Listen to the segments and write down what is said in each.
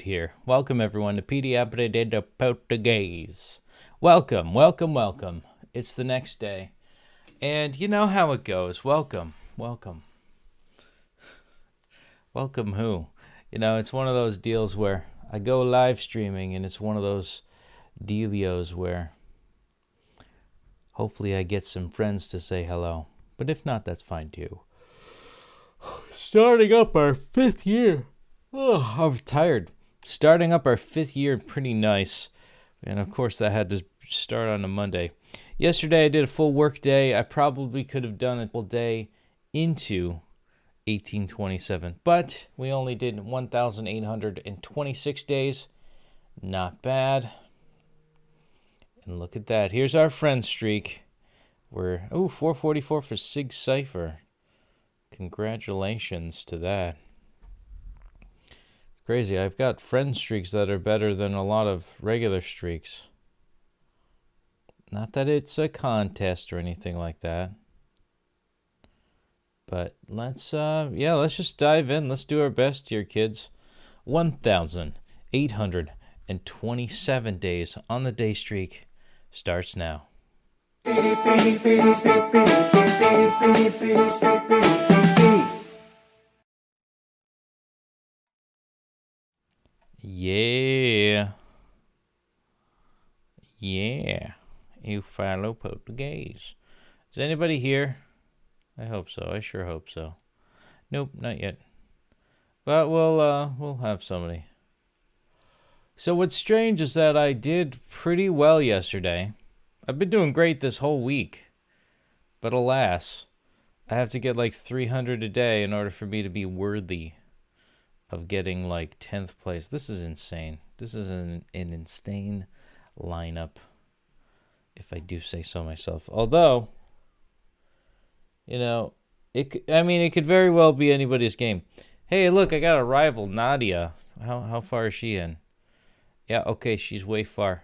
here. Welcome everyone to Petey Aprendendo Português. Welcome. It's the next day. And you know how it goes. Welcome. Welcome who? You know, it's one of those deals where I go live streaming and it's one of those dealios where hopefully I get some friends to say hello. But if not, that's fine too. Starting up our 5th year. Oh, I'm tired. Starting up our 5th year, pretty nice. And of course that had to start on a Monday. Yesterday I did a full work day. I probably could have done a full day into 1827. But we only did 1,826 days. Not bad. And look at that. Here's our friend streak. We're 444 for Sig Cypher. Congratulations to that. It's crazy. I've got friend streaks that are better than a lot of regular streaks. Not that it's a contest or anything like that. But let's just dive in. Let's do our best here, kids. 1,827 days on the day streak starts now. Yeah. You follow Portuguese. Is anybody here? I hope so. I sure hope so. Nope, not yet. But we'll have somebody. So what's strange is that I did pretty well yesterday. I've been doing great this whole week. But alas, I have to get like 300 a day in order for me to be worthy of getting like 10th place. This is insane. This is an insane lineup, if I do say so myself. Although, you know, it could very well be anybody's game. Hey, look, I got a rival, Nadia. How far is she in? Yeah, okay, she's way far.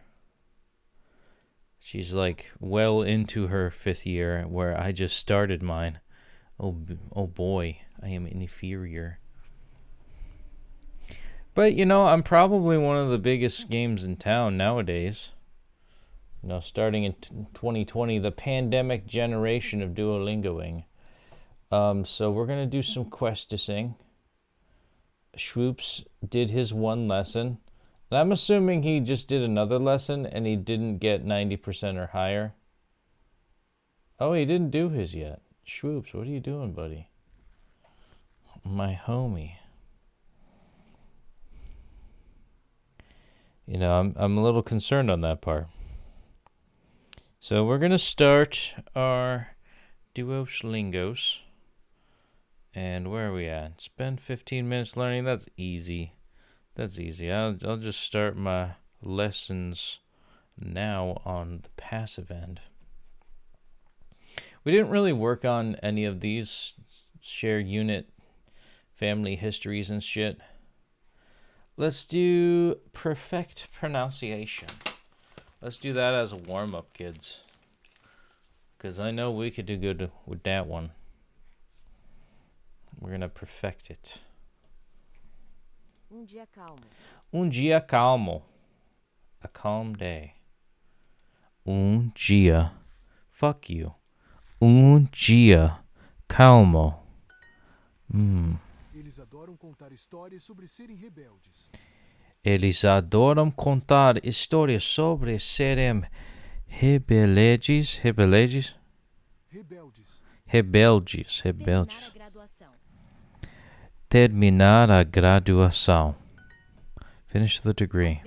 She's like well into her 5th year, where I just started mine. Oh boy, I am inferior. But, you know, I'm probably one of the biggest games in town nowadays. You know, starting in 2020, the pandemic generation of Duolingoing. So we're going to do some questicing. Schwoops did his one lesson. And I'm assuming he just did another lesson and he didn't get 90% or higher. Oh, he didn't do his yet. Schwoops, what are you doing, buddy? My homie. You know, I'm a little concerned on that part. So we're going to start our Duolingos. And where are we at? Spend 15 minutes learning. That's easy. I'll just start my lessons now on the passive end. We didn't really work on any of these share unit family histories and shit. Let's do perfect pronunciation. Let's do that as a warm-up, kids. Because I know we could do good with that one. We're going to perfect it. Dia calmo. Dia calmo. A calm day. Dia. Fuck you. Dia calmo. Eles adoram contar histórias sobre serem rebeldes. Eles adoram contar histórias sobre serem rebeldes. Terminar a graduação. Finish the degree.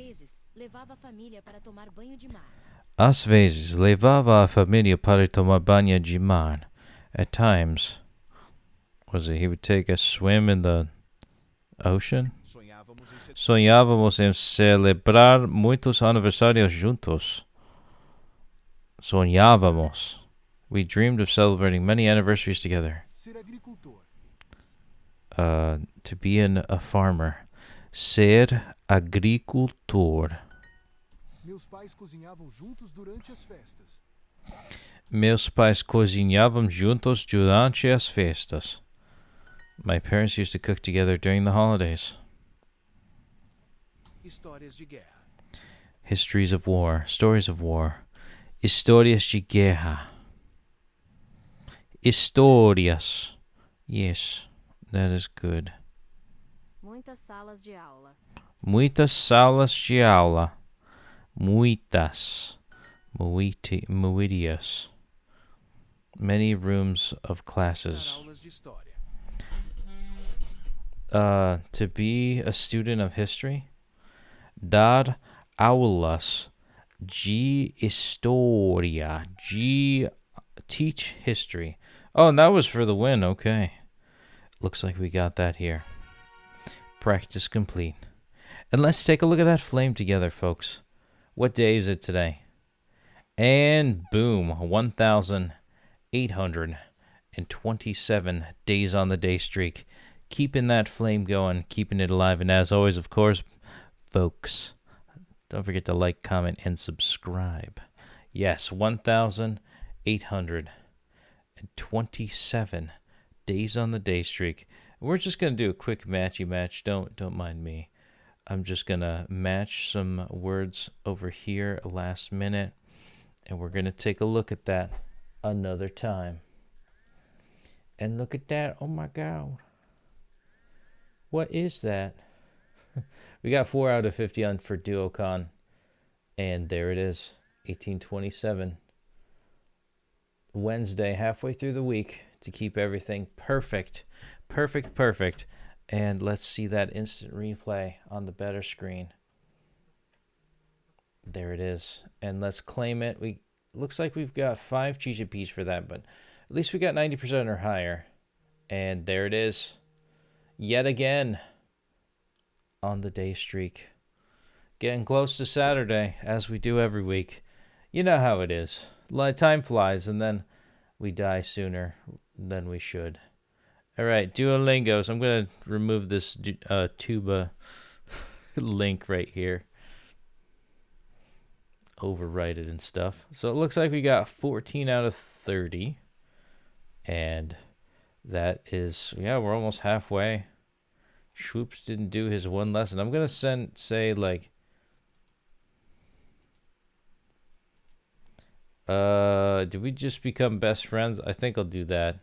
Às vezes, levava a família para tomar banho de mar. At times, he would take a swim in the ocean? Sonhávamos em celebrar muitos aniversários juntos. Sonhávamos. We dreamed of celebrating many anniversaries together. Ser agricultor. To be a farmer. Ser agricultor. Meus pais cozinhavam juntos durante as festas. Meus pais cozinhavam juntos durante as festas. My parents used to cook together during the holidays. Histórias de guerra. Histories of war. Stories of war. Histórias de guerra. Histórias. Yes, that is good. Muitas salas de aula. Muitas salas de aula. Muitas. Muitas. Many rooms of Dar classes. aulas de história. To be a student of history. Dar aulas de historia. Teach history. Oh, and that was for the win. Okay. Looks like we got that here. Practice complete. And let's take a look at that flame together, folks. What day is it today? And boom, 1,827 days on the day streak. Keeping that flame going, keeping it alive. And as always, of course, folks, don't forget to like, comment, and subscribe. Yes, 1,827 days on the day streak. We're just going to do a quick matchy match. Don't mind me. I'm just going to match some words over here last minute. And we're going to take a look at that another time. And look at that. Oh, my God. What is that? We got 4 out of 50 on for Duocon. And there it is. 1827. Wednesday, halfway through the week to keep everything perfect. Perfect. And let's see that instant replay on the better screen. There it is. And let's claim it. Looks like we've got 5 GGPs for that, but at least we got 90% or higher. And there it is. Yet again on the day streak. Getting close to Saturday, as we do every week. You know how it is. Time flies, and then we die sooner than we should. All right, Duolingos. I'm going to remove this tuba link right here. Overwrite it and stuff. So it looks like we got 14 out of 30. And that is, yeah, we're almost halfway. Schwoops didn't do his one lesson. I'm going to say like, did we just become best friends? I think I'll do that.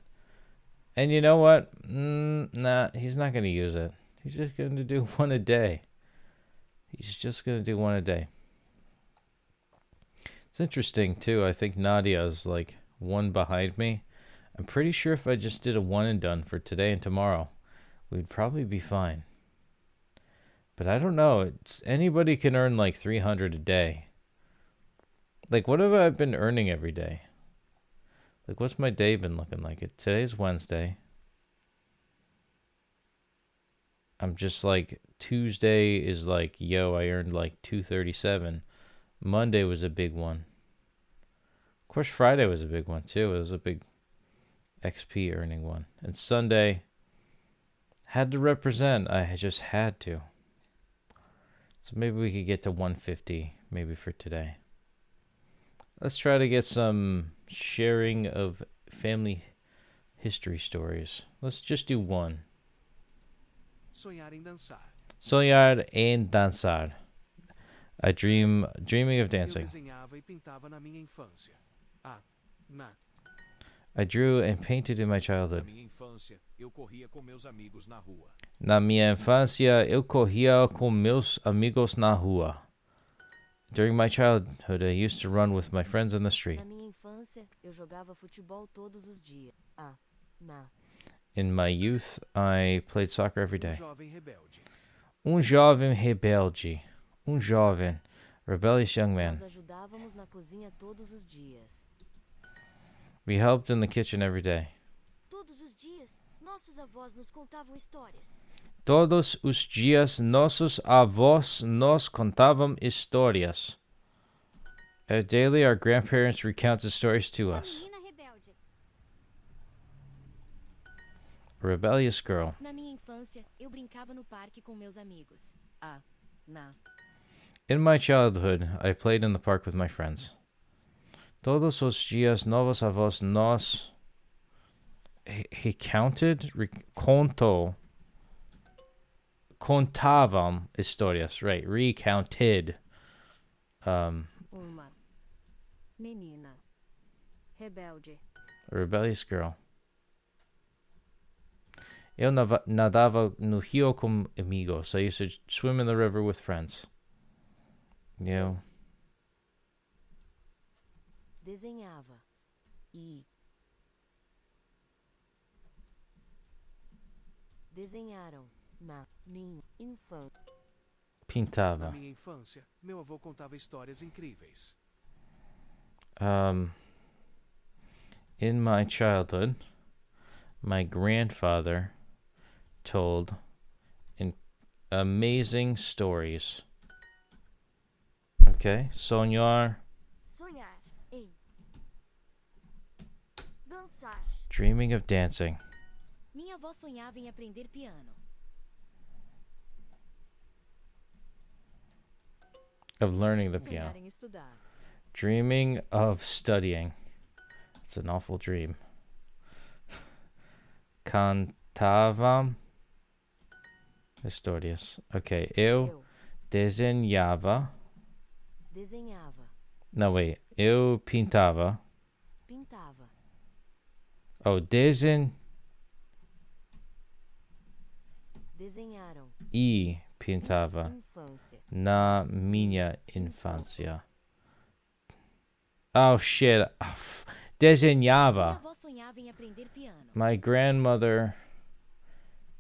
And you know what? Nah, he's not going to use it. He's just going to do one a day. He's just going to do one a day. It's interesting, too. I think Nadia is like one behind me. I'm pretty sure if I just did a one and done for today and tomorrow, we'd probably be fine. But I don't know. Anybody can earn like 300 a day. Like, what have I been earning every day? Like, what's my day been looking like? Today's Wednesday. I'm just like, Tuesday is like, yo, I earned like 237. Monday was a big one. Of course, Friday was a big one, too. It was a big XP earning one. And Sunday, had to represent. I just had to. So maybe we could get to 150, maybe for today. Let's try to get some sharing of family history stories. Let's just do one. Sonhar em dançar. Sonhar em dançar. Dreaming of dancing. Eu desenhava e pintava na minha infância. I drew and painted in my childhood. Na minha infância, eu corria com meus amigos na rua. Na minha infância, eu corria com meus amigos na rua. During my childhood, I used to run with my friends in the street. Na minha infância, eu jogava futebol todos os dias. In my youth, I played soccer every day. Jovem rebelde. Jovem rebelde. Jovem. Rebellious young man. Nós ajudávamos na cozinha todos os dias. We helped in the kitchen every day. Todos os dias, nossos avós nos contavam histórias. Todos os dias, nossos avós nos contavam histórias. Daily, our grandparents recounted stories to us. Menina rebelde. A rebellious girl. Na minha infância, eu brincava no parque com meus amigos. In my childhood, I played in the park with my friends. Todos os dias, novos avós nos... He counted? Contou. contavam histórias, right? Recounted. Uma menina rebelde. A rebellious girl. Eu nadava no rio com amigos. I used to swim in the river with friends. Eu Desenhava. E. Desenharam. Na minha infância. Na pintava. minha infância, meu avô contava histórias incríveis. In my childhood, my grandfather told amazing stories. Okay, sonhar, Sonhar. Em. Dançar. dreaming of dancing. Minha avó sonhava em aprender piano. Of learning the piano. Sonhar em estudar. Dreaming of studying. It's an awful dream. Cantavam histórias. Okay, eu desenhava. Desenhava. No, wait. Eu pintava. Pintava. Oh, Desenharam. pintava. Infância. Na minha infância. Oh, shit. Minha Desenhava. avó sonhava em aprender piano. My grandmother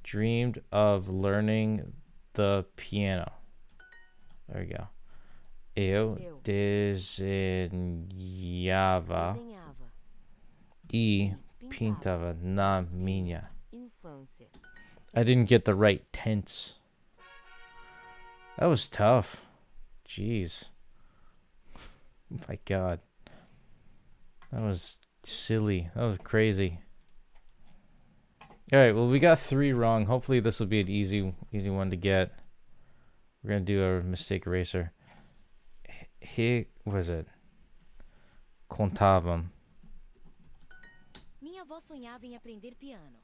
dreamed of learning the piano. There we go. Eu desenhava Desenhava. e pintava na minha. Infância. I didn't get the right tense. That was tough. Jeez. My God. That was silly. That was crazy. All right, well, we got 3 wrong. Hopefully this will be an easy one to get. We're going to do a mistake eraser. Here, what is it? Contavam. Minha avó sonhava em aprender piano.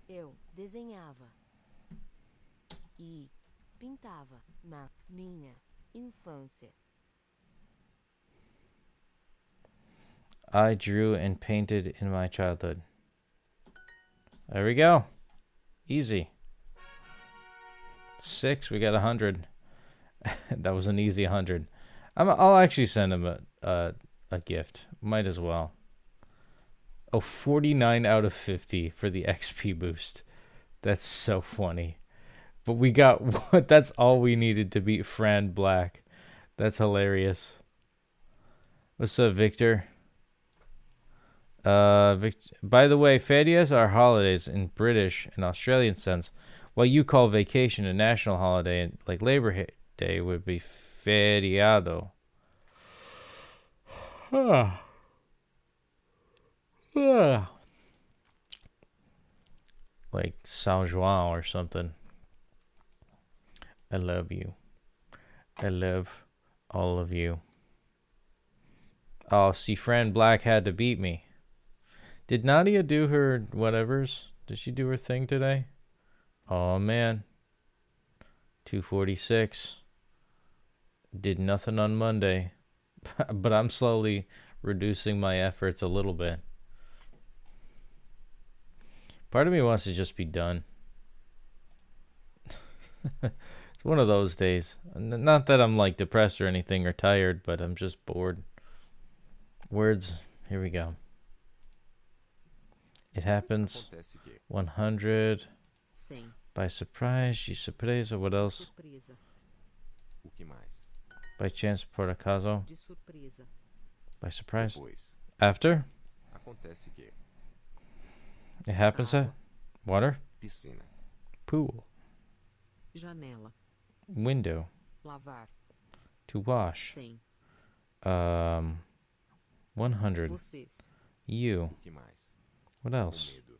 Eu desenhava e pintava na minha infância. I drew and painted in my childhood. There we go. Easy. 6, we got 100. That was an easy 100. I'll actually send him a gift. Might as well. Oh, 49 out of 50 for the XP boost. That's so funny. But we got what? That's all we needed to beat Fran Black. That's hilarious. What's up, Victor? By the way, férias are holidays in British and Australian sense. What you call vacation a national holiday, like Labor Day, would be feriado. Like São João or something. I love you. I love all of you. Oh, see, Fran Black had to beat me. Did Nadia do her whatevers? Did she do her thing today? Oh, man. 246. Did nothing on Monday. But I'm slowly reducing my efforts a little bit. Part of me wants to just be done. It's one of those days. Not that I'm like depressed or anything or tired, but I'm just bored. Words. Here we go. It happens. 100. Sim. By surprise, de surpresa. What else? Surpresa. O que mais? By chance, por acaso. De surpresa. By surprise. Depois, After. acontece que It happens at. Water. piscina, Pool. Janela. Window. Lavar. To wash. Sim. 100. Vocês. You. o que mais? What O else? medo,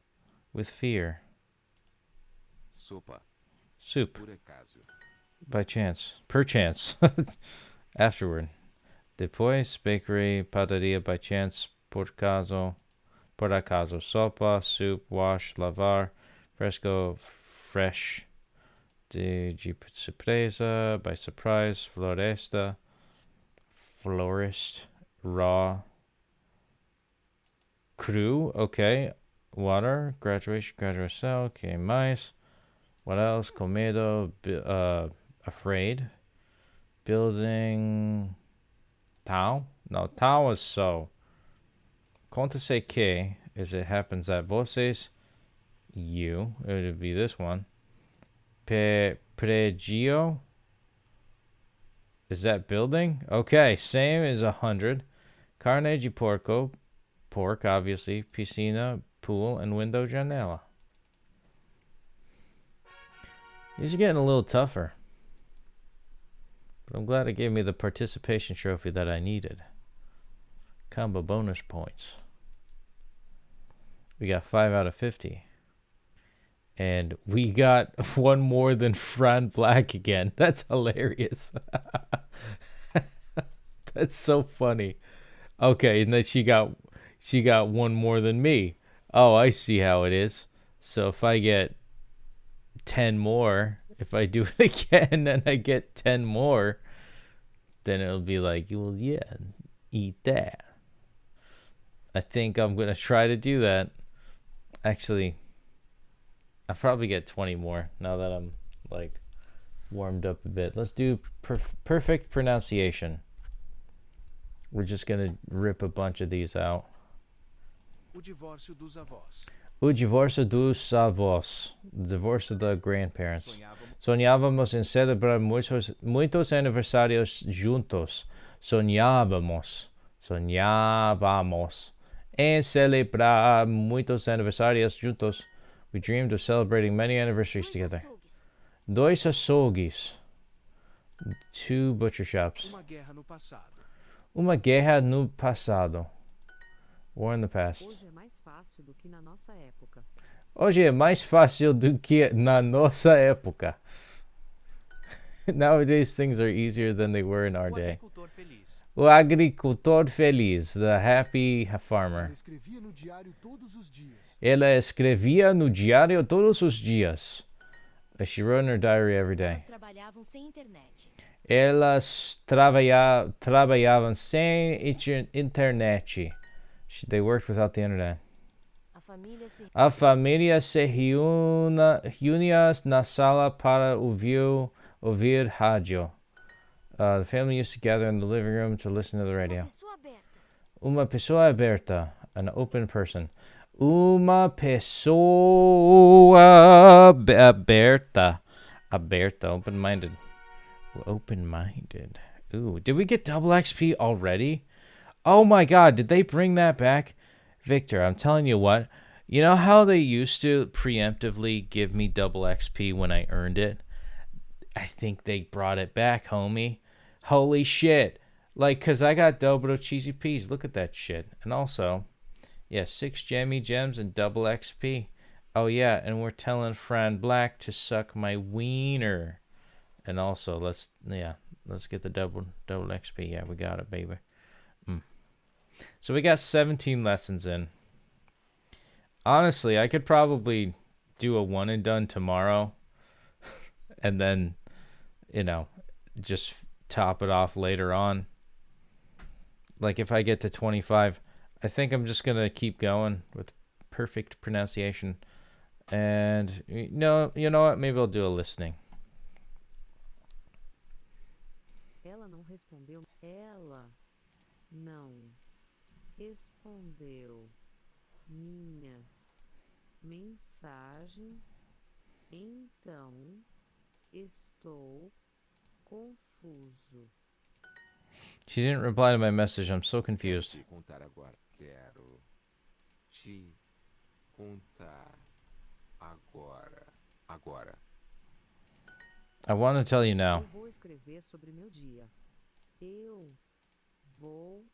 With fear. sopa, Soup. por acaso, By chance. Perchance. Afterward. Depois, bakery, padaria by chance, por acaso, sopa, soup, wash, lavar, fresco, fresh, de surpresa, by surprise, floresta, florist, raw, cru, okay, water, graduation, cell, okay, mais, what else, comedo, afraid, building, tal, no, tal was so, acontece que, is it happens that vocês, you, it would be this one, pregio, is that building? Okay, same as 100. Carne de porco, pork, obviously. Piscina, pool, and window janela. These are getting a little tougher. But I'm glad it gave me the participation trophy that I needed. Combo bonus points. We got 5 out of 50. And we got one more than Fran Black again. That's hilarious. That's so funny. Okay, and then she got one more than me. Oh, I see how it is. So if I get 10 more, if I do it again and I get 10 more, then it'll be like, well, yeah, eat that. I think I'm going to try to do that. Actually, I'll probably get 20 more now that I'm like warmed up a bit. Let's do perfect pronunciation. We're just going to rip a bunch of these out. O divórcio dos avós. O divórcio dos avós. Divorce of the grandparents. Sonhávamos em celebrar muitos aniversários juntos. Sonhávamos em celebrar muitos aniversários juntos. We dreamed of celebrating many anniversaries together. Dois açougues. 2 butcher shops. Uma guerra no passado. Uma guerra no passado. War in the past. Hoje é mais fácil do que na nossa época. Hoje é mais fácil do que na nossa época. Nowadays things are easier than they were in our day. Agricultor feliz. O agricultor feliz, the happy farmer. Ela escrevia no diário todos os dias. Ela escrevia no diário todos os dias. She wrote in her diary every day. Elas trabalhavam sem internet. Elas trabalhavam sem internet. They worked without the internet. A família se reunia na sala para ouvir rádio. The family used to gather in the living room to listen to the radio. Uma pessoa aberta, an open person. Uma pessoa aberta, open-minded. Open-minded. Ooh, did we get double XP already? Oh my god, did they bring that back? Victor, I'm telling you what. You know how they used to preemptively give me double XP when I earned it? I think they brought it back, homie. Holy shit. Like, because I got double cheesy peas. Look at that shit. And also, yeah, 6 jammy gems and double XP. Oh yeah, and we're telling Fran Black to suck my wiener. And also, let's get the double XP. Yeah, we got it, baby. So we got 17 lessons in. Honestly, I could probably do a one and done tomorrow. And then, just top it off later on. Like if I get to 25, I think I'm just going to keep going with perfect pronunciation. And you know what? Maybe I'll do a listening. Ela não respondeu. Ela não respondeu minhas mensagens. Então estou confuso. She didn't reply to my message. I'm so confused. Quero te contar agora. Quero te contar agora. I want to tell you now. Eu vou escrever sobre meu dia. Eu vou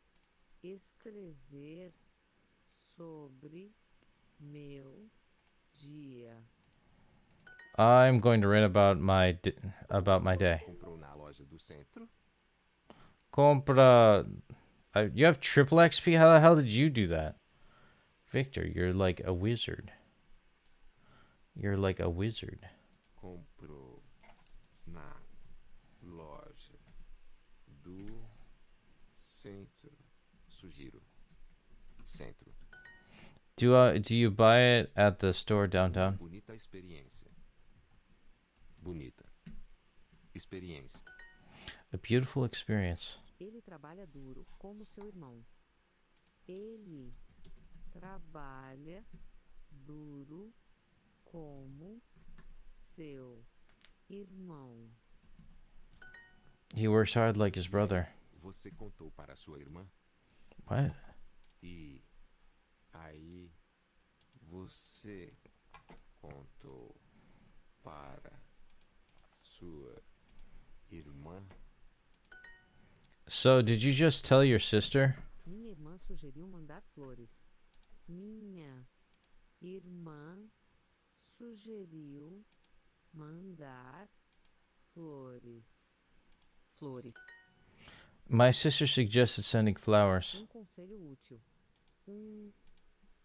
escrever sobre meu dia. I'm going to write about my day. Comprou na loja do centro? Compra. You have triple XP? How the hell did you do that? Victor, you're like a wizard. You're like a wizard. Compro na loja do centro. Sugiro. Centro. Do you buy it at the store downtown? Bonita experiência. Bonita. Experiência. A beautiful experience. Ele trabalha duro como seu irmão. Ele trabalha duro como seu irmão. He works hard like his brother. Você contou para sua irmã? What? E aí você contou para sua irmã? So, did you just tell your sister? Minha irmã sugeriu mandar flores. Minha irmã sugeriu mandar flores. Flores. My sister suggested sending flowers. Conselho útil.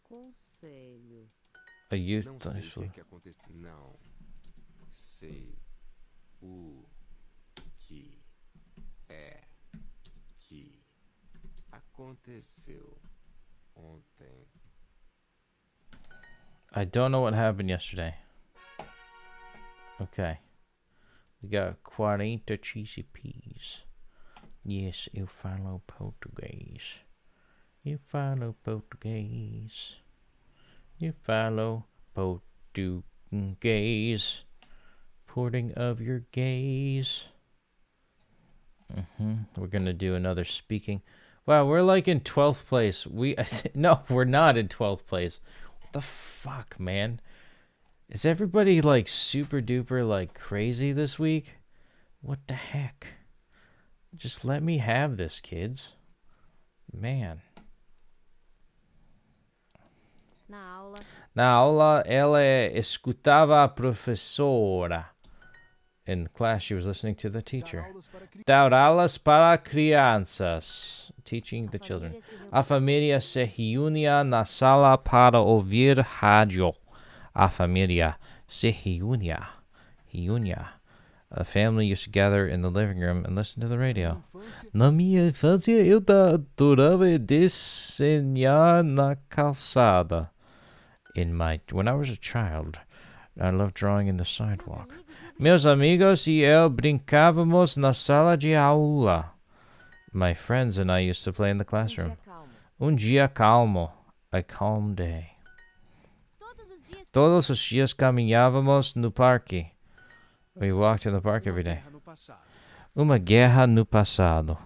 Conselho. A youth. Não sei o que aconteceu. Não sei o que é que aconteceu ontem. I don't know what happened yesterday. Okay. We got 40 cheesy peas. Yes, eu falo português. Eu falo português. You follow Portuguese. Porting of your gaze. We're gonna do another speaking. Wow, we're like in 12th place. No, we're not in 12th place. What the fuck, man? Is everybody like super duper like crazy this week? What the heck? Just let me have this, kids. Man. Na aula, ela escutava a professora. In class, she was listening to the teacher. Dar aulas para crianças. Teaching the children. A família se reunia na sala para ouvir rádio. A família se reunia. A family used to gather in the living room and listen to the radio. Na minha infância, eu adorava desenhar na calçada. When I was a child, I loved drawing in the sidewalk. Meus amigos e eu brincávamos na sala de aula. My friends and I used to play in the classroom. Dia calmo. A calm day. Todos os dias caminhávamos no parque. We walked in the park every day. Uma guerra no passado.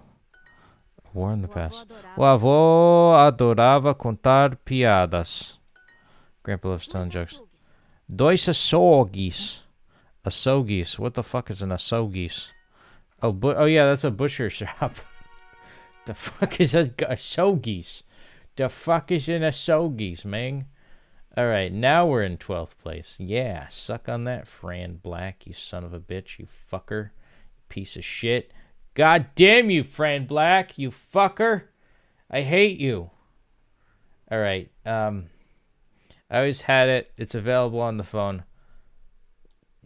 War in the past. O avô adorava contar piadas. Grandpa loves telling jokes. Dois açougues. Açougues. What the fuck is an açougues? Oh yeah, that's a butcher shop. The fuck is a açougues? The fuck is an açougues, man? Alright, now we're in 12th place. Yeah, suck on that, Fran Black, you son of a bitch, you fucker. Piece of shit. God damn you, Fran Black, you fucker. I hate you. Alright, I always had it. It's available on the phone.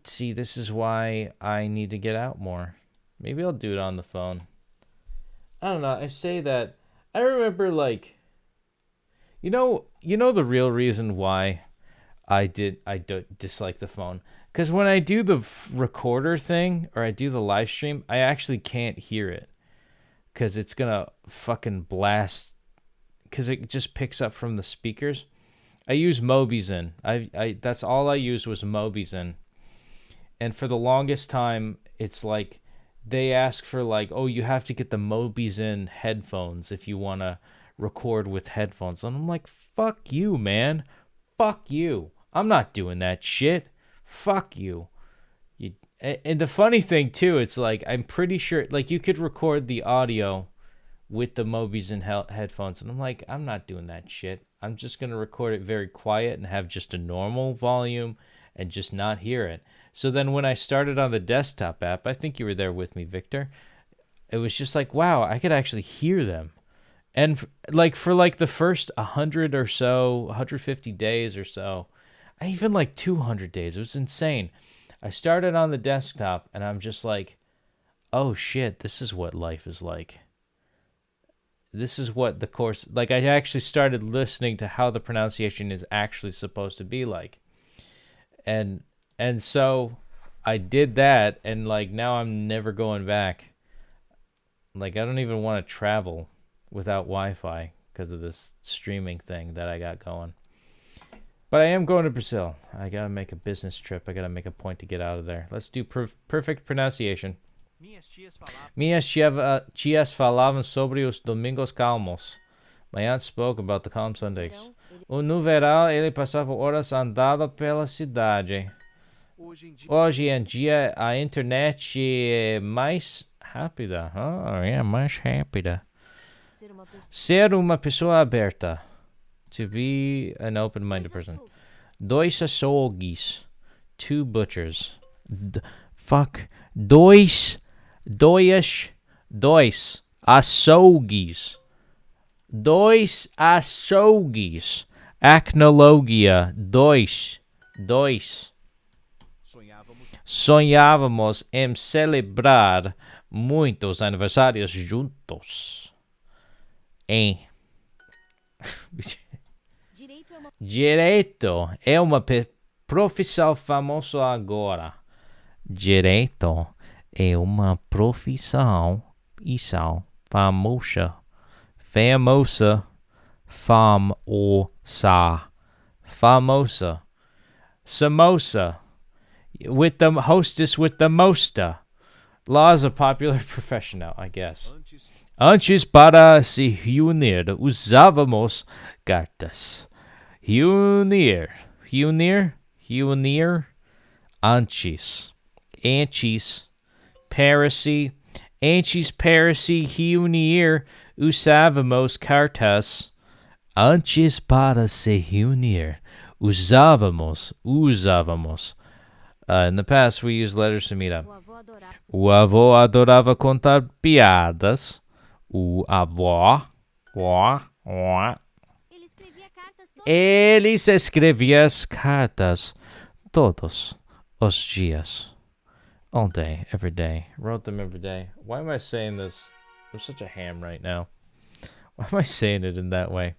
See, this is why I need to get out more. Maybe I'll do it on the phone. I don't know. I say that. I remember, like, you know the real reason why I dislike the phone? Because when I do the recorder thing, or I do the live stream, I actually can't hear it. Because it's going to fucking blast. Because it just picks up from the speakers. I use Mobizen. That's all I used was Mobizen. And for the longest time, it's like they ask for like, oh, you have to get the Mobizen headphones if you want to record with headphones. And I'm like, fuck you, man. Fuck you. I'm not doing that shit. Fuck you. And the funny thing, too, it's like, I'm pretty sure, like, you could record the audio with the Mobizen headphones. And I'm like, I'm not doing that shit. I'm just going to record it very quiet and have just a normal volume and just not hear it. So then when I started on the desktop app, I think you were there with me, Victor, it was just like, wow, I could actually hear them. And for like the first 100 or so, 150 days or so, even like 200 days, it was insane. I started on the desktop and I'm just like, oh shit, this is what life is like. This is what the course, like I actually started listening to how the pronunciation is actually supposed to be like. And so I did that, and like now I'm never going back. Like I don't even want to travel without Wi-Fi because of this streaming thing that I got going. But I am going to Brazil. I gotta make a business trip. I gotta make a point to get out of there. Let's do perfect pronunciation. Minhas tias falavam sobre os domingos calmos. My aunt spoke about the calm Sundays. No verão, ele passava horas andando pela cidade. Hoje em dia, a internet é mais rápida. É mais rápida. Ser uma pessoa aberta. To be an open-minded person. Dois açougues. 2 butchers. Dois açougues. 2 açougues. Acnologia. 2. Sonhávamos em celebrar muitos aniversários juntos. Direito é uma profissão famosa agora. Direito é uma profissão famosa. Samosa. With the hostess with the mosta. Law is a popular profession now, I guess. Antes para se reunir, usávamos cartas. Reunir. Antes. Para se reunir, usávamos cartas. Antes para se reunir, usávamos. In the past, we used letters to meet up. O avô adorava contar piadas. O avô. Ele escrevia as cartas todos os dias. All day, every day. Wrote them every day. Why am I saying this? I'm such a ham right now. Why am I saying it in that way?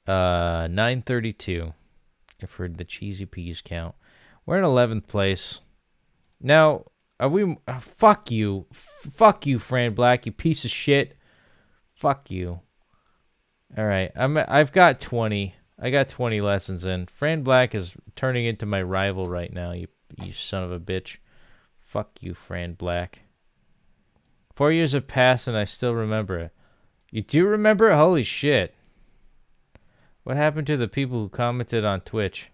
932. If we're the cheesy peas count. We're in 11th place. Now, are we... fuck you. Fuck you, Fran Black, you piece of shit. Fuck you. Alright, I've got 20. I got 20 lessons in. Fran Black is turning into my rival right now, you son of a bitch. Fuck you, Fran Black. 4 years have passed and I still remember it. You do remember it? Holy shit. What happened to the people who commented on Twitch?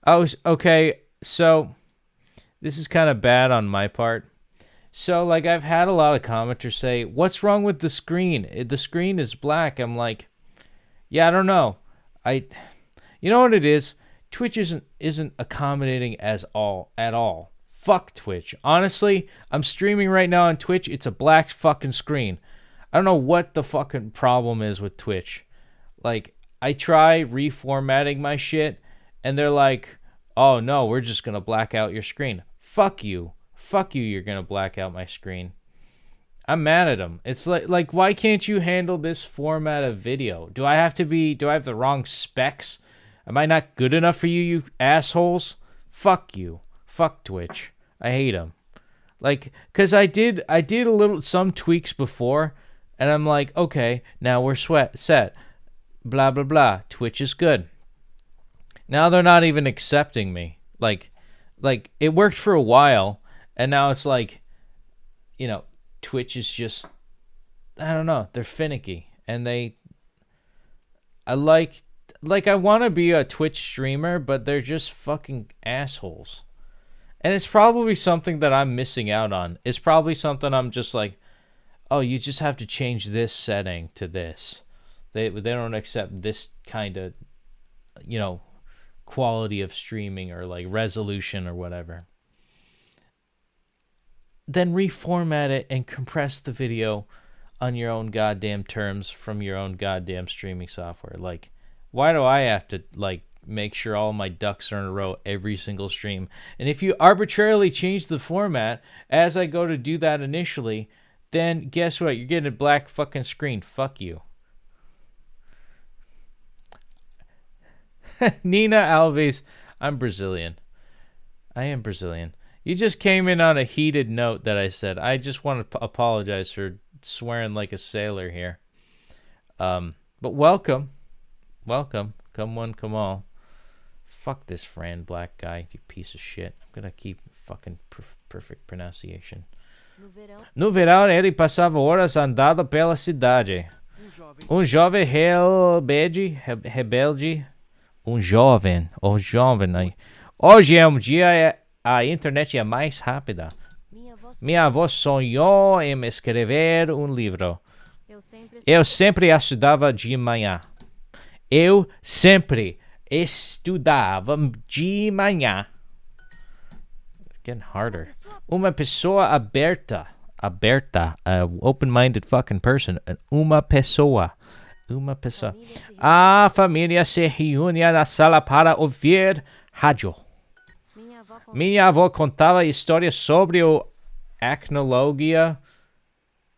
Oh, okay, so this is kind of bad on my part. So, like, I've had a lot of commenters say, what's wrong with the screen? The screen is black. I'm like, yeah, I don't know. You know what it is? Twitch isn't accommodating at all. Fuck Twitch. Honestly, I'm streaming right now on Twitch. It's a black fucking screen. I don't know what the fucking problem is with Twitch. Like, I try reformatting my shit, and they're like, oh, no, we're just going to black out your screen. Fuck you. Fuck you, you're going to black out my screen. I'm mad at them. It's like, why can't you handle this format of video? Do I have the wrong specs? Am I not good enough for you assholes? Fuck you. Fuck Twitch. I hate them. Like, because I did some tweaks before, and I'm like, okay, now we're set. Blah, blah, blah. Twitch is good. Now they're not even accepting me. Like it worked for a while, and now it's like, you know, Twitch is just, I don't know, they're finicky, and I want to be a Twitch streamer, but they're just fucking assholes. And it's probably something that I'm missing out on. It's probably something I'm just like, oh, you just have to change this setting to this. They don't accept this kind of, you know, quality of streaming or like resolution or whatever. then reformat it and compress the video on your own goddamn terms from your own goddamn streaming software. Like, why do I have to, like, make sure all my ducks are in a row every single stream? And if you arbitrarily change the format as I go to do that initially, then guess what? You're getting a black fucking screen. Fuck you. Nina Alves, I'm Brazilian. I am Brazilian. You just came in on a heated note that I said. I just want to apologize for swearing like a sailor here. But welcome. Welcome. Come one, come all. Fuck this Fran Black guy, you piece of shit. I'm going to keep fucking perfect pronunciation. No verão, ele passava horas andando pela cidade. Jovem rebelde. Jovem. Jovem. Hoje é dia a internet é mais rápida. Minha avó sonhou em escrever livro. Eu sempre estudava de manhã. Eu sempre estudava de manhã. Getting harder. Uma pessoa aberta. Open-minded fucking person. Uma pessoa. A família se reunia na sala para ouvir rádio. Minha avó contava histórias sobre o acnologia.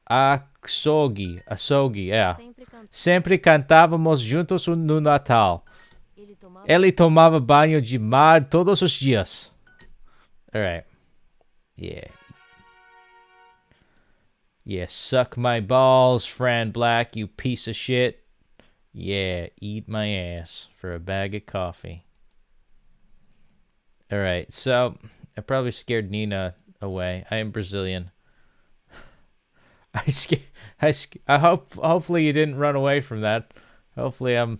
Açougue, é. Sempre cantávamos juntos no Natal. Ele tomava banho de mar todos os dias. Alright. Yeah. Yeah, suck my balls, Fran Black, you piece of shit. Yeah, eat my ass for a bag of coffee. Alright, so I probably scared Nina away. I am Brazilian. Hopefully you didn't run away from that. Hopefully I'm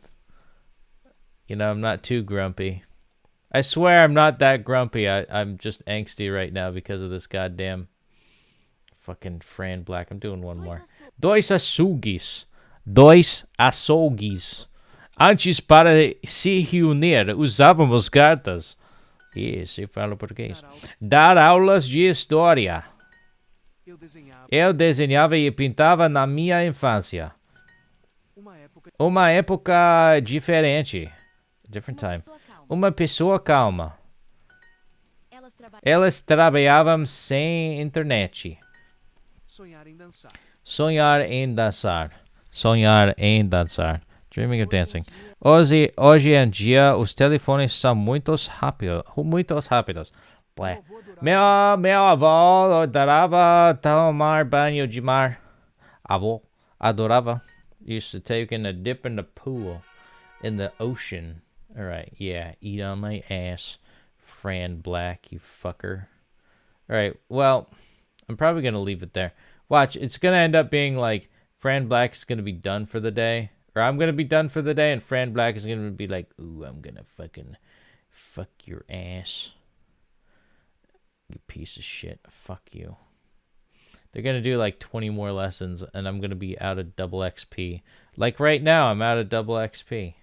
not too grumpy. I swear I'm not that grumpy. I'm just angsty right now because of this goddamn fucking Fran Black. I'm doing one more. Dois açougues. Antes para se reunir, usávamos cartas. Isso, eu falo português. Dar aulas de história. Eu desenhava e pintava na minha infância. Uma época diferente. Different time. Uma pessoa calma. Elas trabalhavam sem internet. Sonhar em dançar. Dreaming of dancing. Hoje em dia, os telefones são muito rápidos. Meu avô adorava tomar banho de mar. Avô adorava. Used to take a dip in the pool. In the ocean. Alright, yeah. Eat on my ass. Fran Black, you fucker. Alright, well, I'm probably going to leave it there. Watch, it's going to end up being like Fran Black is going to be done for the day. Or I'm going to be done for the day, and Fran Black is going to be like, ooh, I'm going to fucking fuck your ass. You piece of shit. Fuck you. They're going to do like 20 more lessons, and I'm going to be out of double XP. Like right now, I'm out of double XP.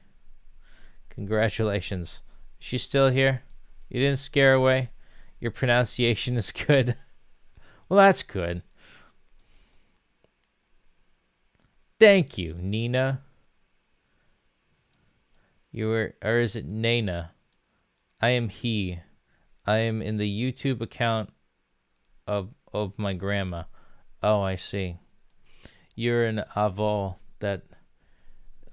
Congratulations. She's still here? You didn't scare her away? Your pronunciation is good. Well, that's good. Thank you, Nina. Or is it Nana? I am he. I am in the YouTube account of my grandma. Oh, I see. You're an avó that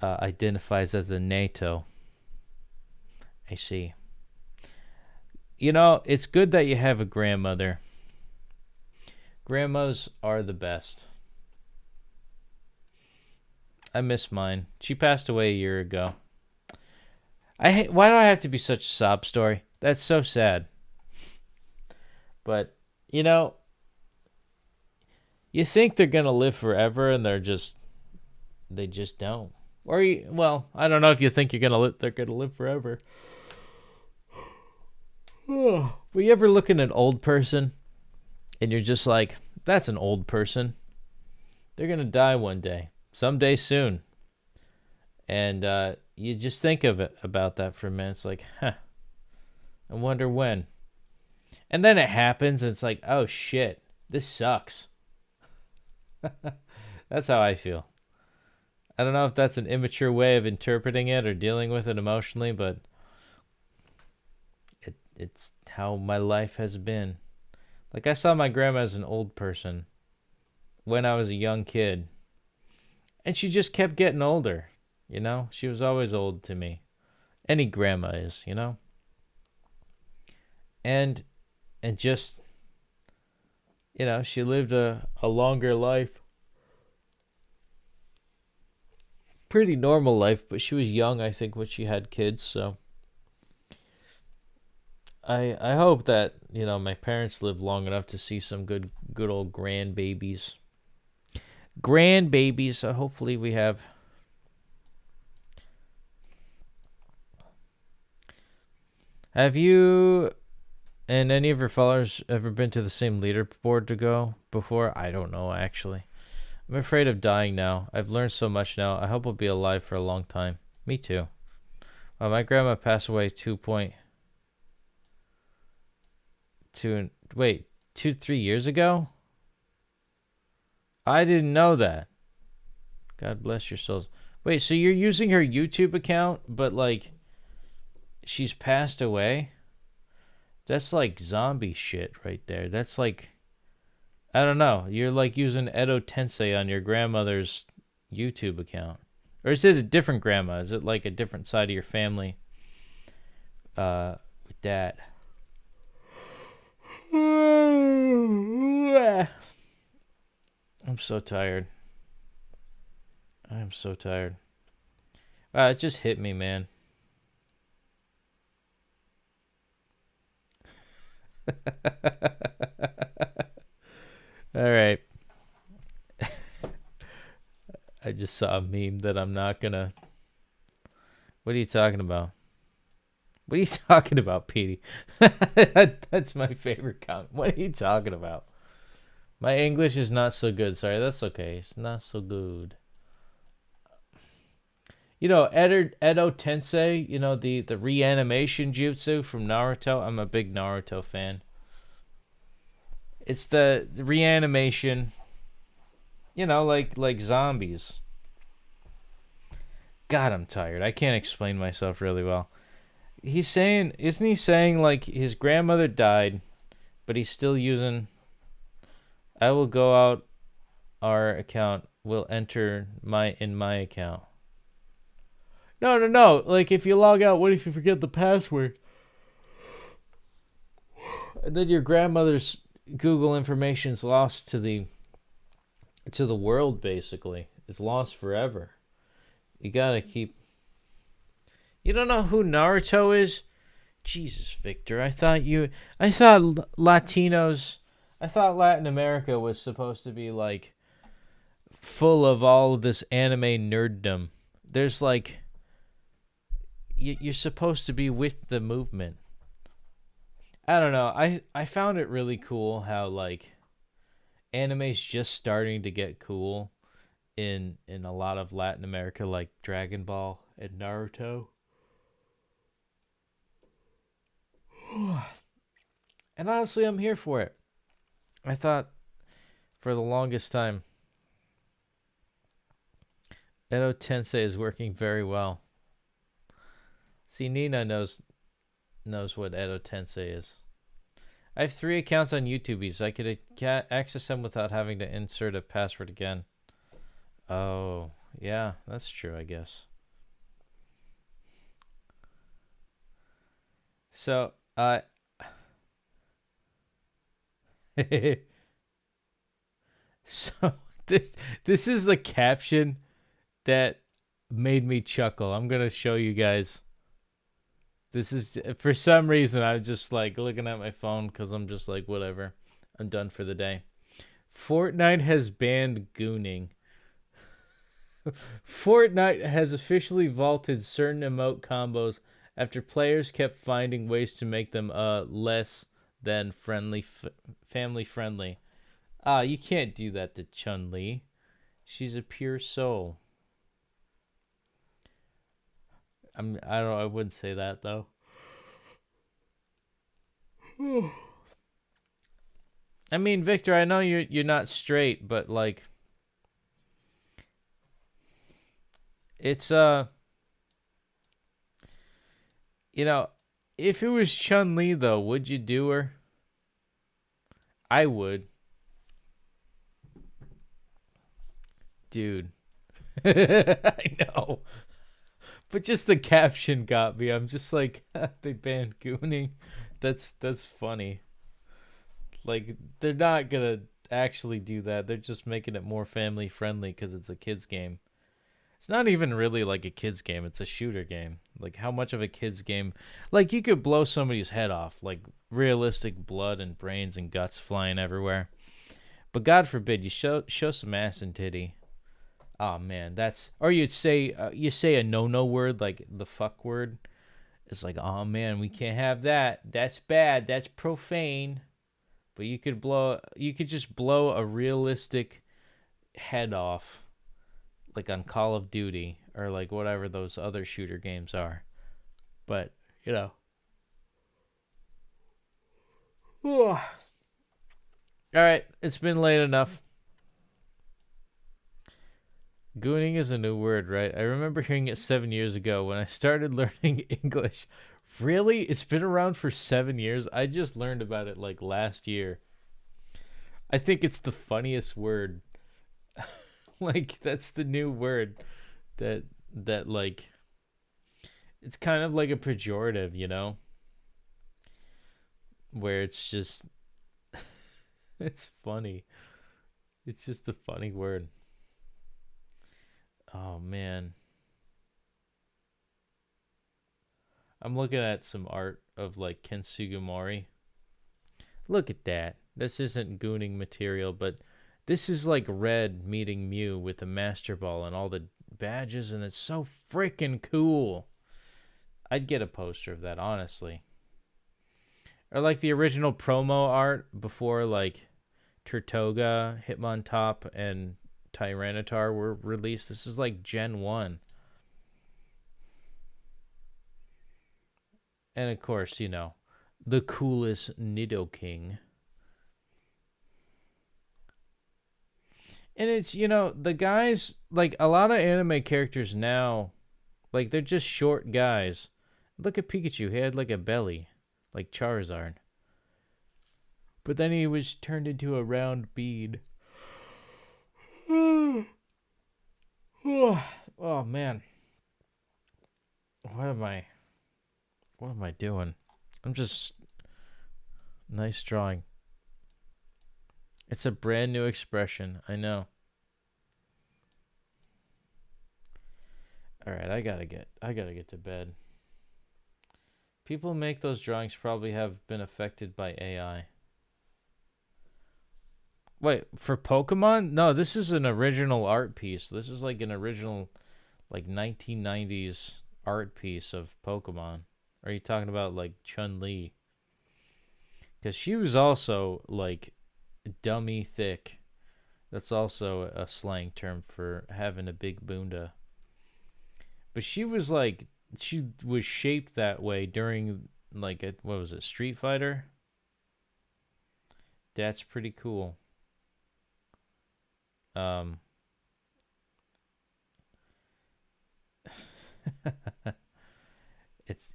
identifies as a NATO. I see. You know, it's good that you have a grandmother. Grandmas are the best. I miss mine. She passed away a year ago. Why do I have to be such a sob story? That's so sad. But, you know, you think they're going to live forever, and they just don't. Or, well, I don't know if you think they're going to live forever. But you ever look at an old person, and you're just like, that's an old person. They're going to die one day. Someday soon. And you just think about that for a minute. It's like, I wonder when. And then it happens, and it's like, oh shit. This sucks. That's how I feel. I don't know if that's an immature way of interpreting it or dealing with it emotionally, but it's how my life has been. Like, I saw my grandma as an old person when I was a young kid, and she just kept getting older, you know? She was always old to me. Any grandma is, you know? And just, you know, she lived a longer life. Pretty normal life, but she was young, I think, when she had kids, so I hope that, you know, my parents live long enough to see some good old grandbabies. Grandbabies, so hopefully we have. Have you and any of your followers ever been to the same leaderboard to go before? I don't know, actually. I'm afraid of dying now. I've learned so much now. I hope I'll be alive for a long time. Me too. My grandma passed away 2, 3 years ago? I didn't know that. God bless your souls. Wait, so you're using her YouTube account, but like she's passed away? That's like zombie shit right there. That's like, I don't know. You're like using Edo Tensei on your grandmother's YouTube account. Or is it a different grandma? Is it like a different side of your family? With that. I'm so tired. I'm so tired. It just hit me, man. All right. I just saw a meme that I'm not gonna. What are you talking about? What are you talking about, Petey? That's my favorite comment. What are you talking about? My English is not so good. Sorry, that's okay. It's not so good. You know, Edo Tensei, you know, the reanimation jutsu from Naruto. I'm a big Naruto fan. It's the reanimation, you know, like zombies. God, I'm tired. I can't explain myself really well. Isn't he saying like his grandmother died, but he's still using, I will go out, our account will enter in my account. No. Like, if you log out, what if you forget the password? And then your grandmother's Google information's lost to the world, basically. It's lost forever. You gotta keep. You don't know who Naruto is? Jesus, Victor. I thought Latinos. I thought Latin America was supposed to be like full of all of this anime nerddom. There's like. You're supposed to be with the movement. I don't know. I found it really cool how like anime's just starting to get cool in a lot of Latin America, like Dragon Ball and Naruto. And honestly, I'm here for it. I thought for the longest time Edo Tensei is working very well. See, Nina knows what Edo Tensei is. I have 3 accounts on YouTube, so I could access them without having to insert a password again. Oh, yeah, that's true, I guess. So, so this is the caption that made me chuckle. I'm gonna show you guys. This is, for some reason, I was just like looking at my phone because I'm just like, whatever. I'm done for the day. Fortnite has banned gooning. Fortnite has officially vaulted certain emote combos after players kept finding ways to make them less than family friendly. You can't do that to Chun-Li. She's a pure soul. I wouldn't say that though. I mean, Victor, I know you're not straight, but like, it's you know, if it was Chun-Li though, would you do her? I would, dude. I know, but just the caption got me. I'm just like, they banned gooning. That's funny. Like, they're not gonna actually do that. They're just making it more family friendly because it's a kids game. It's not even really like a kids game. It's a shooter game. Like, how much of a kids game? Like, you could blow somebody's head off. Like, realistic blood and brains and guts flying everywhere. But God forbid you show some ass and titty. Oh man, that's, or you say a no word, like the fuck word. It's like, oh man, we can't have that. That's bad. That's profane. But you could just blow a realistic head off, like on Call of Duty or like whatever those other shooter games are. But, you know. All right, it's been late enough. Gooning is a new word, right? I remember hearing it 7 years ago when I started learning English. Really? It's been around for 7 years? I just learned about it like last year. I think it's the funniest word. Like, that's the new word that like, it's kind of like a pejorative, you know? Where it's just, it's funny. It's just a funny word. Oh, man. I'm looking at some art of, like, Ken Sugimori. Look at that. This isn't gooning material, but this is, like, Red meeting Mew with the Master Ball and all the badges, and it's so freaking cool. I'd get a poster of that, honestly. Or, like, the original promo art before, like, Turtoga, Hitmontop, and Tyranitar were released. This is like Gen 1. And of course, you know, the coolest Nidoking. And it's, you know, the guys, like a lot of anime characters now, like they're just short guys. Look at Pikachu. He had like a belly, like Charizard. But then he was turned into a round bead. Oh man. What am I doing? I'm just, nice drawing. It's a brand new expression. I know. All right, I gotta get to bed. People who make those drawings probably have been affected by AI. Wait, for Pokemon? No, this is an original art piece. This is like an original, like 1990s art piece of Pokemon. Are you talking about like Chun-Li? Because she was also like dummy thick. That's also a slang term for having a big bunda. But she was shaped that way during like what was it, Street Fighter? That's pretty cool.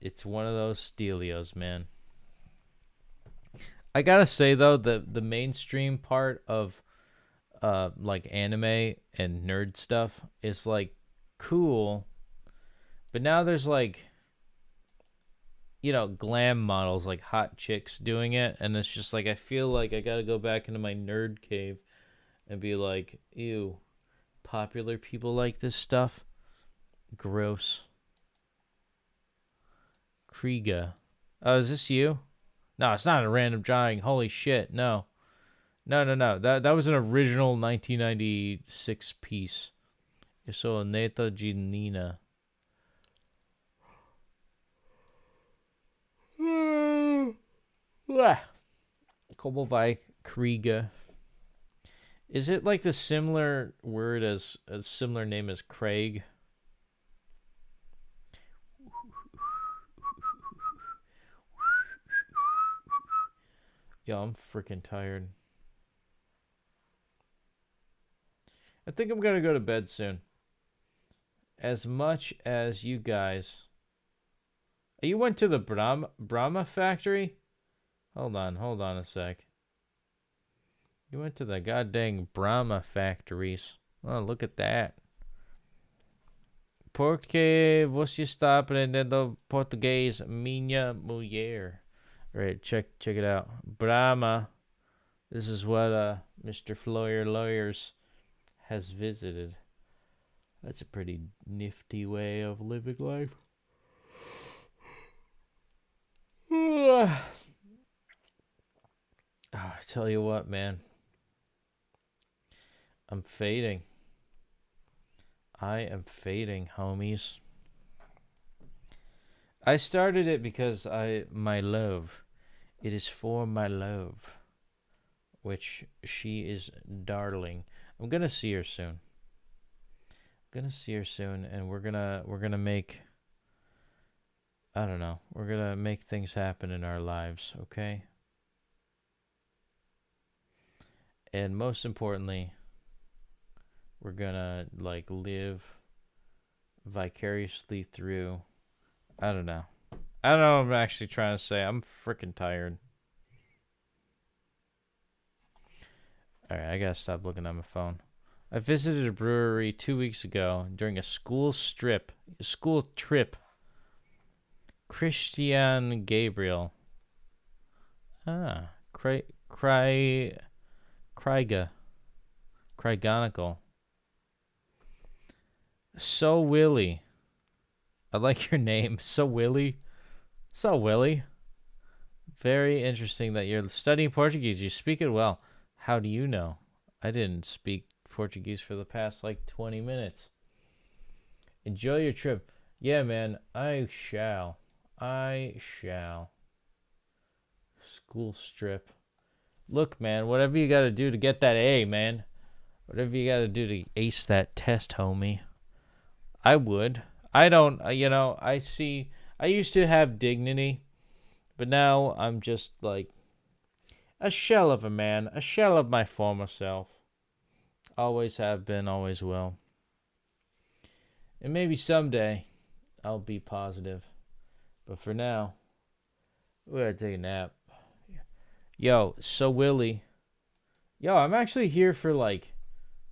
It's one of those Stelios, man. I gotta say though, the mainstream part of like anime and nerd stuff is like cool, but now there's like, you know, glam models, like hot chicks doing it, and it's just like I feel like I gotta go back into my nerd cave and be like, ew, popular people like this stuff? Gross. Kriega. Oh, is this you? No, it's not a random drawing. Holy shit, no. No. That was an original 1996 piece. So Neta Ginina. Como vai Kriega? Is it like the similar word as a similar name as Craig? Yo, I'm freaking tired. I think I'm gonna go to bed soon. As much as you guys. You went to the Brahma factory? Hold on a sec. You went to the goddamn Brahma factories. Oh, look at that. Porque você está aprendendo português, minha mulher. Alright, check it out. Brahma. This is what Mr. Floyer Lawyers has visited. That's a pretty nifty way of living life. I tell you what, man. I'm fading. I am fading, homies. I started it because my love. It is for my love. Which she is darling. I'm gonna see her soon. And we're gonna make, I don't know, we're gonna make things happen in our lives, okay? And most importantly, we're gonna like live vicariously through, I don't know what I'm actually trying to say. I'm freaking tired. Alright, I gotta stop looking at my phone. I visited a brewery 2 weeks ago during a school trip. Christian Gabriel. Crygonical. So Willie. I like your name. So Willie. Very interesting that you're studying Portuguese. You speak it well. How do you know? I didn't speak Portuguese for the past like 20 minutes. Enjoy your trip. Yeah, man, I shall. School strip. Look, man, whatever you gotta do to get that A, man. Whatever you gotta do to ace that test, homie. I would. I don't, I used to have dignity, but now I'm just like a shell of a man, a shell of my former self. Always have been, always will. And maybe someday I'll be positive. But for now, we gotta take a nap. Yo, so Willie. Yo, I'm actually here for like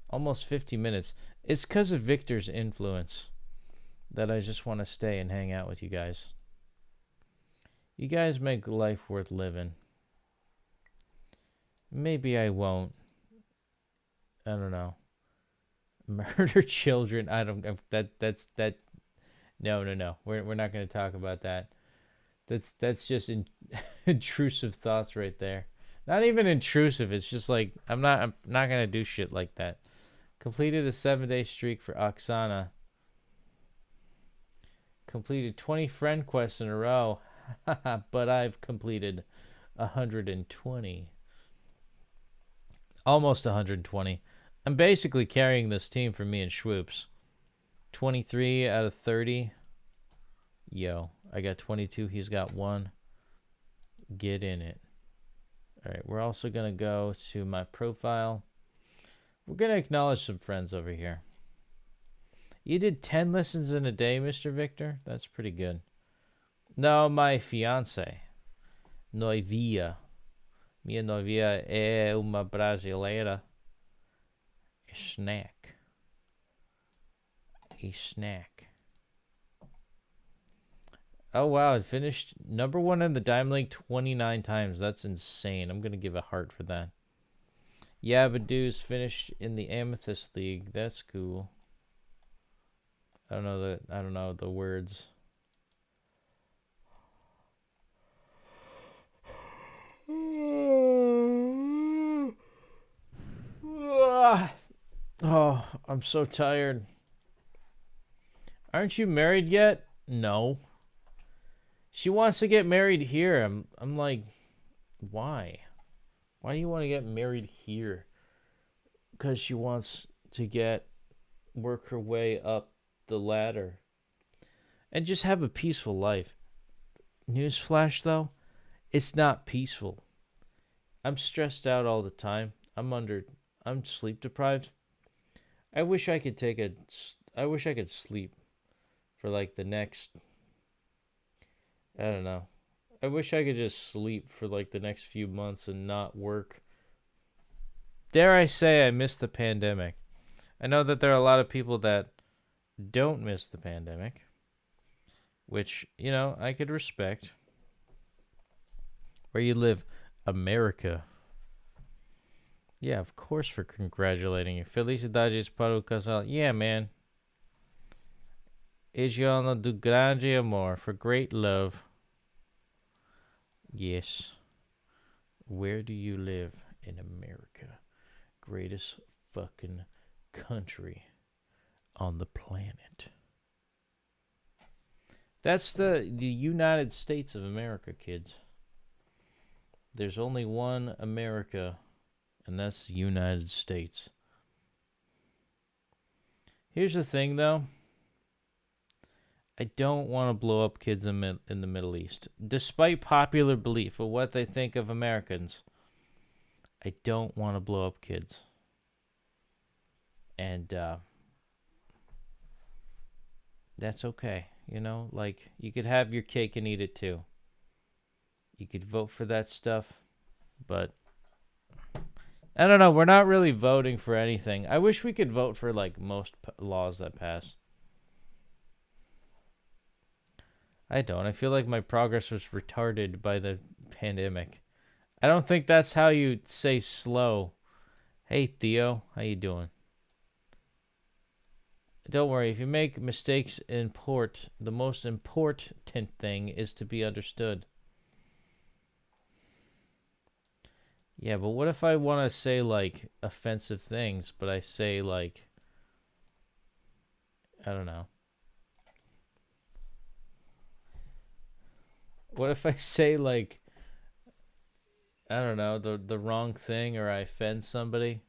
almost 50 minutes. It's because of Victor's influence that I just want to stay and hang out with you guys. You guys make life worth living. Maybe I won't. I don't know. Murder children. I don't. That's. No. We're not going to talk about that. That's just intrusive thoughts right there. Not even intrusive. It's just like I'm not going to do shit like that. Completed a 7-day streak for Oksana. Completed 20 friend quests in a row. But I've completed 120. Almost 120. I'm basically carrying this team for me and Schwoops. 23 out of 30. Yo, I got 22. He's got 1. Get in it. Alright, we're also going to go to my profile. We're going to acknowledge some friends over here. You did 10 lessons in a day, Mr. Victor? That's pretty good. No, my fiance. Noivia. Minha novia é uma brasileira. A snack. Oh, wow. It finished number 1 in the Diamond League 29 times. That's insane. I'm going to give a heart for that. Yabadoo's finished in the Amethyst League. That's cool. I don't know the words. Oh, I'm so tired. Aren't you married yet? No. She wants to get married here. I'm like, why? Why do you want to get married here? Because she wants to work her way up the ladder and just have a peaceful life. Newsflash though, it's not peaceful. I'm stressed out all the time. I'm sleep deprived. I wish I could I wish I could sleep for like the next, I don't know. I wish I could just sleep for like the next few months and not work. Dare I say I miss the pandemic. I know that there are a lot of people that don't miss the pandemic, which, you know, I could respect. Where you live, America. Yeah, of course, for congratulating you. Felicidades para o casal. Yeah, man. Este ano do grande amor, for great love. Yes. Where do you live? In America. Greatest fucking country on the planet. That's the United States of America, kids. There's only one America, and that's the United States. Here's the thing, though. I don't want to blow up kids in the Middle East. Despite popular belief of what they think of Americans, I don't want to blow up kids. And that's okay. You know, like, you could have your cake and eat it too. You could vote for that stuff, but I don't know. We're not really voting for anything. I wish we could vote for, like, most laws that pass. I don't. I feel like my progress was retarded by the pandemic. I don't think that's how you say slow. Hey, Theo. How you doing? Don't worry. If you make mistakes in port, the most important thing is to be understood. Yeah, but what if I want to say, like, offensive things, but I say, like, I don't know. What if I say, like, I don't know, the wrong thing, or I offend somebody?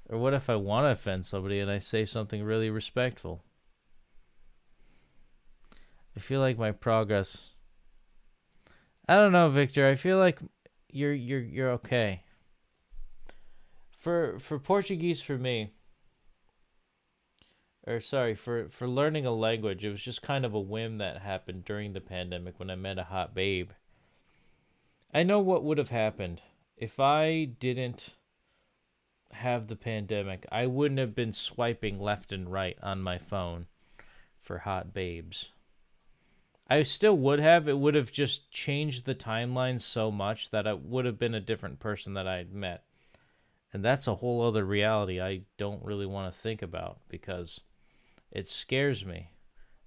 Or what if I want to offend somebody and I say something really respectful? I feel like my progress, I don't know, Victor. I feel like you're okay. For Portuguese, for me, or sorry, for learning a language, it was just kind of a whim that happened during the pandemic when I met a hot babe. I know what would have happened if I didn't have the pandemic. I wouldn't have been swiping left and right on my phone for hot babes. I still would have. It would have just changed the timeline so much that I would have been a different person that I had met. And that's a whole other reality I don't really want to think about, because it scares me.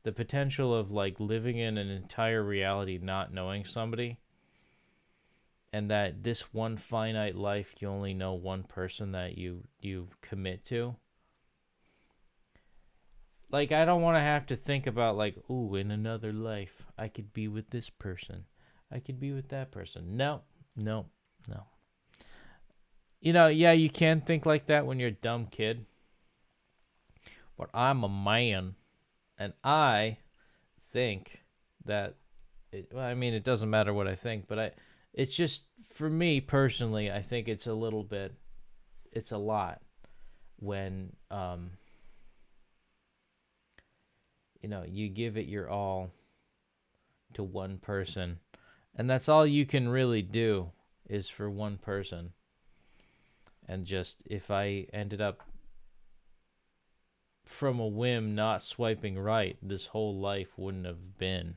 The potential of, like, living in an entire reality not knowing somebody, and that this one finite life you only know one person that you commit to. Like, I don't want to have to think about, like, ooh, in another life I could be with this person, I could be with that person. No. You know, yeah, you can think like that when you're a dumb kid. But I'm a man, and I think that, well, I mean, it doesn't matter what I think, but it's just, for me personally, I think it's a lot when, you know, you give it your all to one person, and that's all you can really do is for one person. And just, if I ended up from a whim not swiping right, this whole life wouldn't have been.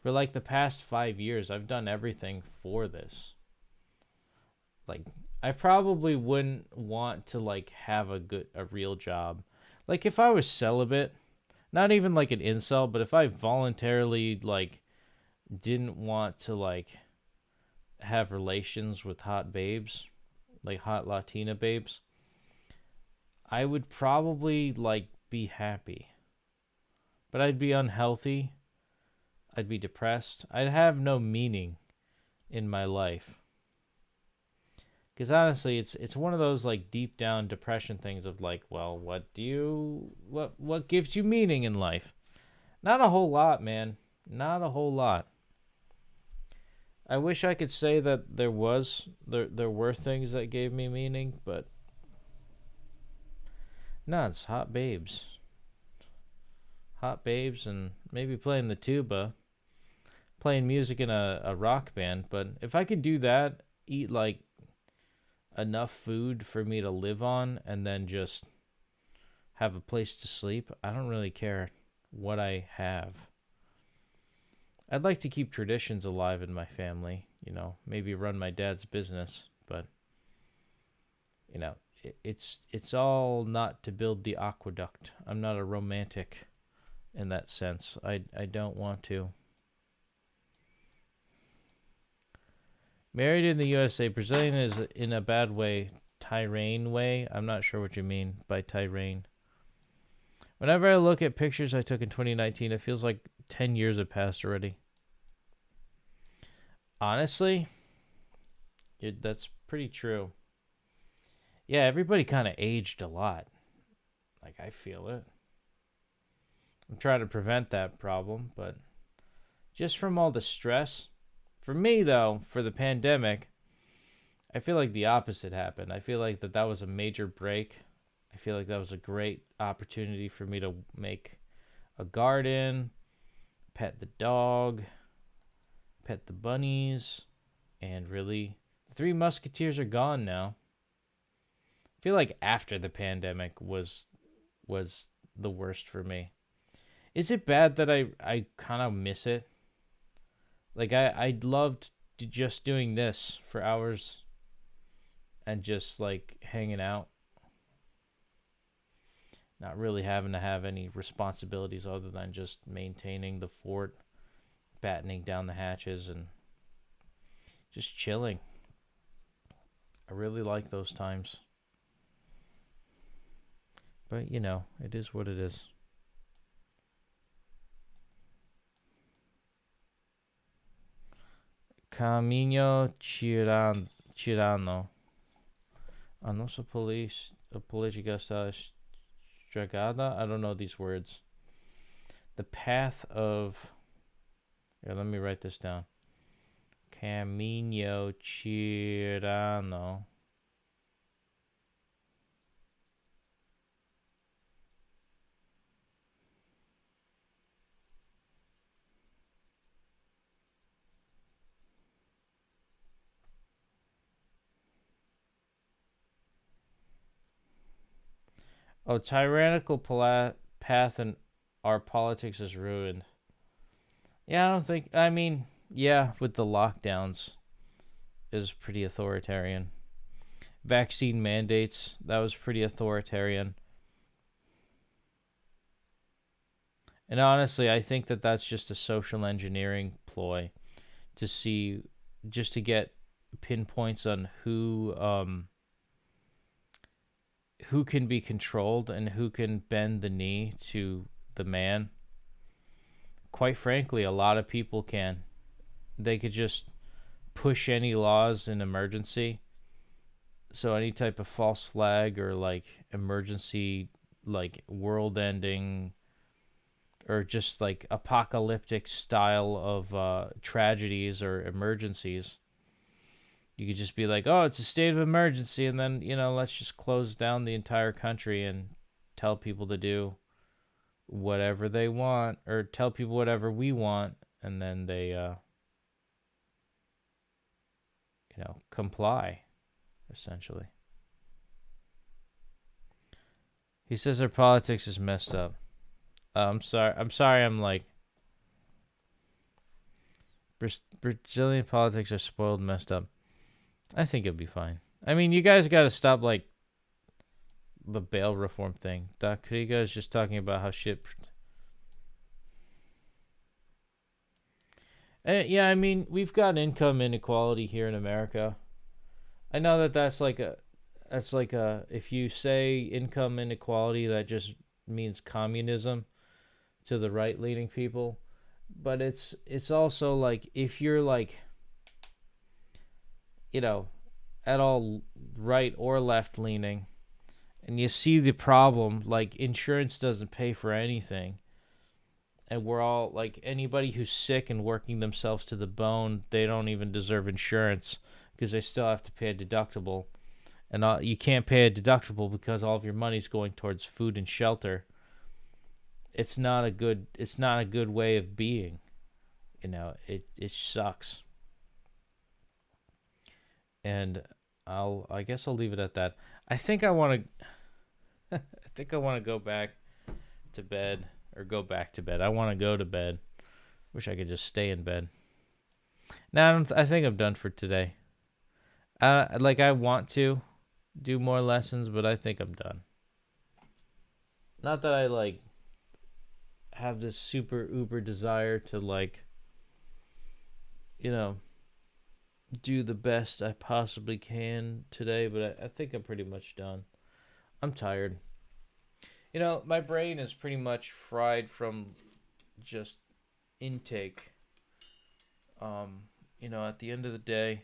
For like the past 5 years, I've done everything for this. Like, I probably wouldn't want to, like, have a real job. Like, if I was celibate, not even like an incel, but if I voluntarily, like, didn't want to, like, have relations with hot babes, like hot Latina babes, I would probably, like, be happy. But I'd be unhealthy. I'd be depressed. I'd have no meaning in my life. Because honestly, it's one of those, like, deep down depression things of, like, well, what gives you meaning in life? Not a whole lot, man. Not a whole lot. I wish I could say that there were things that gave me meaning, but No, it's hot babes. Hot babes and maybe playing the tuba, playing music in a rock band. But if I could do that, eat like enough food for me to live on, and then just have a place to sleep, I don't really care what I have. I'd like to keep traditions alive in my family, maybe run my dad's business, but it's all not to build the aqueduct. I'm not a romantic in that sense. I don't want to. Married in the USA. Brazilian is in a bad way. Tyranne way. I'm not sure what you mean by Tyranne. Whenever I look at pictures I took in 2019, it feels like 10 years have passed already. Honestly, that's pretty true. Yeah, everybody kind of aged a lot. Like, I feel it. I'm trying to prevent that problem, but just from all the stress. For me, though, for the pandemic, I feel like the opposite happened. I feel like that was a major break. I feel like that was a great opportunity for me to make a garden, pet the dog, pet the bunnies, and really, the Three Musketeers are gone now. I feel like after the pandemic was the worst for me. Is it bad that I kind of miss it? Like, I loved just doing this for hours and just, like, hanging out. Not really having to have any responsibilities other than just maintaining the fort, battening down the hatches, and just chilling. I really like those times. But, it is what it is. Caminho tirano. A nossa política está estragada. I don't know these words. The path of... Here, let me write this down. Caminho tirano. Oh, tyrannical path in our politics is ruined. Yeah, I don't think... I mean, yeah, with the lockdowns, is pretty authoritarian. Vaccine mandates, that was pretty authoritarian. And honestly, I think that that's just a social engineering ploy to see, just to get pinpoints on who can be controlled and who can bend the knee to the man. Quite frankly, a lot of people can. They could just push any laws in emergency. So any type of false flag or like emergency, like world ending or just like apocalyptic style of tragedies or emergencies. You could just be like, oh, it's a state of emergency, and then, let's just close down the entire country and tell people to do whatever they want, or tell people whatever we want, and then they, comply, essentially. He says our politics is messed up. I'm sorry, I'm like, Brazilian politics are spoiled, messed up. I think it'll be fine. I mean, you guys got to stop, like, the bail reform thing. Doc, you guys just talking about how shit... yeah, I mean, we've got income inequality here in America. I know that's like a... If you say income inequality, that just means communism to the right-leaning people. But it's also, like, if you're, like... at all right or left leaning, and you see the problem, like insurance doesn't pay for anything, and we're all like, anybody who's sick and working themselves to the bone, they don't even deserve insurance because they still have to pay a deductible, and you can't pay a deductible because all of your money's going towards food and shelter, it's not a good way of being. It sucks. And I guess I'll leave it at that. I think I want to go back to bed, or go back to bed. I want to go to bed. Wish I could just stay in bed. Now I think I'm done for today. I want to do more lessons, but I think I'm done. Not that I have this super uber desire to do the best I possibly can today, but I think I'm pretty much done. I'm tired. My brain is pretty much fried from just intake. At the end of the day,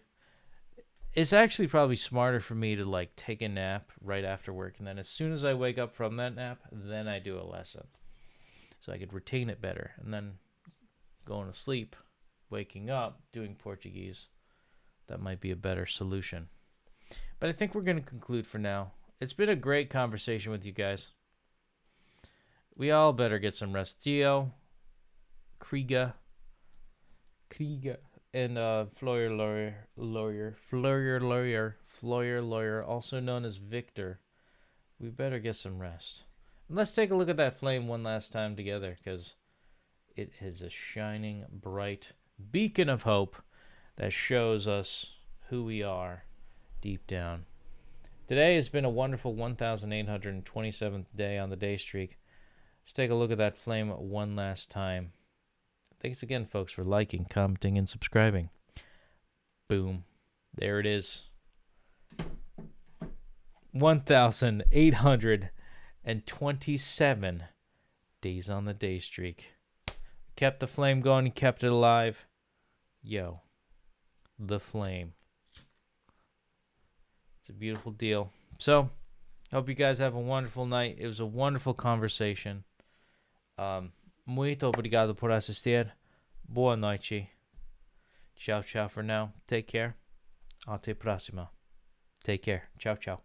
it's actually probably smarter for me to take a nap right after work, and then as soon as I wake up from that nap, then I do a lesson. So I could retain it better, and then going to sleep, waking up, doing Portuguese. That might be a better solution. But I think we're going to conclude for now. It's been a great conversation with you guys. We all better get some rest. Gio, Kriega, and Floyer Lawyer, also known as Victor. We better get some rest. And let's take a look at that flame one last time together, because it is a shining, bright beacon of hope that shows us who we are deep down. Today has been a wonderful 1,827th day on the day streak. Let's take a look at that flame one last time. Thanks again, folks, for liking, commenting, and subscribing. Boom. There it is. 1,827 days on the day streak. Kept the flame going, kept it alive. Yo, the flame. It's a beautiful deal. So, hope you guys have a wonderful night. It was a wonderful conversation. Muito obrigado por assistir. Boa noite. Ciao, ciao for now. Take care. Até próxima. Take care. Ciao, ciao.